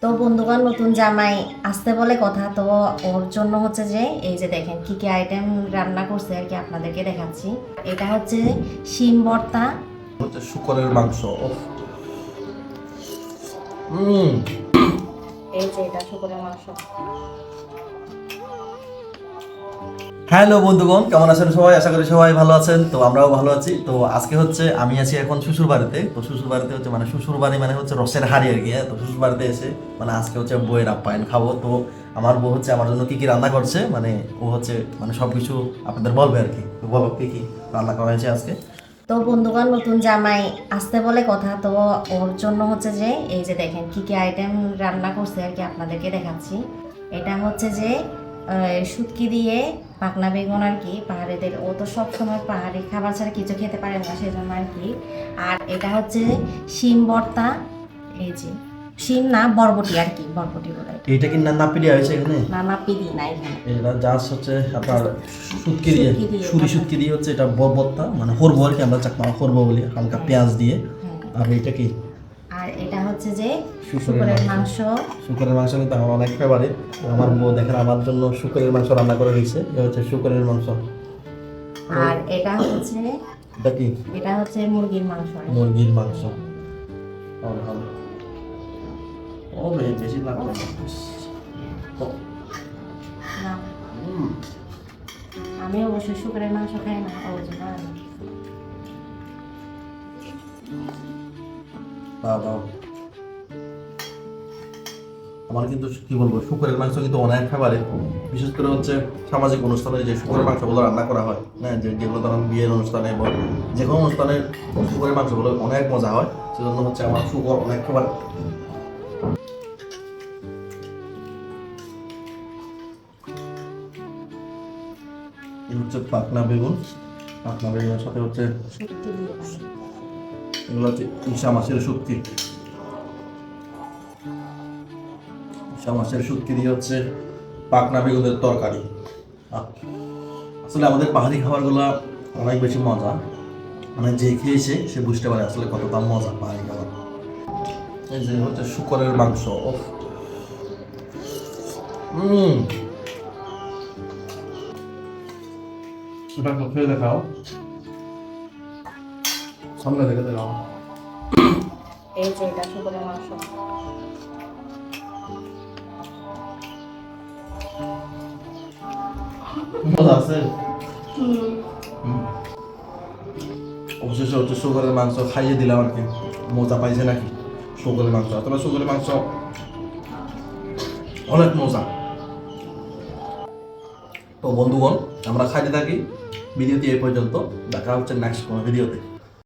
তো বন্ধুগণ, নতুন জামাই আসতে বলে কথা। তো ওর জন্য হচ্ছে যে এই যে দেখেন কি কি আইটেম রান্না করছে আর কি আপনাদেরকে দেখাচ্ছি। এটা হচ্ছে শিম ভর্তা, হচ্ছে শুকরের মাংস। হুম। এই যে এটা শুকরের মাংস। হ্যালো বন্ধুগণ, কেমন আছেন সবাই? আশা করি সবাই ভালো আছেন। তো আমরাও ভালো আছি। তো আজকে হচ্ছে আমি আছি এখন শ্বশুর বাড়িতে। তো শ্বশুর বাড়িতে হচ্ছে মানে শ্বশুর বাড়ি মানে হচ্ছে রসের হাড়ি আর কি। তো শ্বশুর বাড়িতে এসে মানে আজকে হচ্ছে বউয়ের আপ্যায়ন খাবো। তো আমার বউ হচ্ছে আমার জন্য কি কি রান্না করছে, মানে ও হচ্ছে মানে সবকিছু আপনাদের বলবে আর কি। তো বলো কি কি রান্না করা হয়েছে আজকে। তো বন্ধুগণ, নতুন জামাই আসতে বলে কথা। তো ওর জন্য হচ্ছে যে এই যে দেখেন কি কি আইটেম রান্না করছে আর কি আপনাদেরকে দেখাচ্ছি। এটা হচ্ছে যে শুটকি দিয়ে পাকনা বেগুন আর কি। পাহাড়িদের ও তো সবসময় পাহাড়ি খাবার ছাড়া কিছু খেতে পারে না, সেজন্য আর কি। আর এটা হচ্ছে শিম ভর্তা। এই যে শিম না, বরবটি আর কি, বরবটি বলে। এইটা কি নাপিড়ি হয়েছে এখানে? না না, পিদি না এখানে। এটা জাস্ট হচ্ছে আপনার শুটকি দিয়ে, শুটকি দিয়ে শুরি শুটকি দিয়ে হচ্ছে এটা ভর্তা, মানে হরবো আর কি, আমরা চাকমা হরবো বলি, হালকা পেঁয়াজ দিয়ে। আর এটা কি? আর এটা হচ্ছে যে শুকরের শুকরের মাংস। শুকরের মাংস কিন্তু আমার অনেক ফেভারিট। আমার বউ দেখেন আমার জন্য শুকরের মাংস রান্না করে দিয়েছে। এটা হচ্ছে শুকরের মাংস। আর এটা হচ্ছে এটা কি? এটা হচ্ছে মুরগির মাংস। মুরগির মাংস। ভালো ভালো। ও বেশি লাগবে না। না, হুম। আমি অবশ্যই শুকরের মাংস খাই না, ওই জন্য দাও। আমার কিন্তু কি বলবো, শুকরের মাংস কিন্তু অনেক ফেভারিট। বিশেষ করে হচ্ছে সামাজিক অনুষ্ঠানে যে শুকরের মাংসগুলো রান্না করা হয়, হ্যাঁ, যেগুলো ধরেন বিয়ের অনুষ্ঠানে বা যে কোনো অনুষ্ঠানে শুকরের মাংসগুলো অনেক মজা হয়। সেজন্য হচ্ছে আমার শুকর অনেক ফেভারিট। এই হচ্ছে পাকনা বেগুন। পাকনা বেগুনের সাথে হচ্ছে শুটকি দিয়ে এগুলো হচ্ছে ইসা মাছের শুটকি। ইসা মাছের শুটকি দিয়ে হচ্ছে পাকনা বেগুনের তরকারি। আসলে আমাদের পাহাড়ি খাবারগুলো অনেক বেশি মজা, মানে যে খেয়েছে সে বুঝতে পারে আসলে কতটা মজা পাহাড়ি খাবার। এই যে হচ্ছে শুকরের মাংস। এটা খেয়ে দেখাও, সামনে দেখে দেখাও। এই যে এটা শুকরের মাংস। মজা আছে। অবশেষে হচ্ছে শুকরের মাংস খাইয়ে দিলাম আর কি। মজা পাইছে নাকি শুকরের মাংস? তবে শুকরের মাংস অনেক মজা। তো বন্ধুগণ, আমরা খাইতে থাকি। ভিডিওটি এই পর্যন্ত, দেখা হচ্ছে নেক্সট কোনো ভিডিওতে।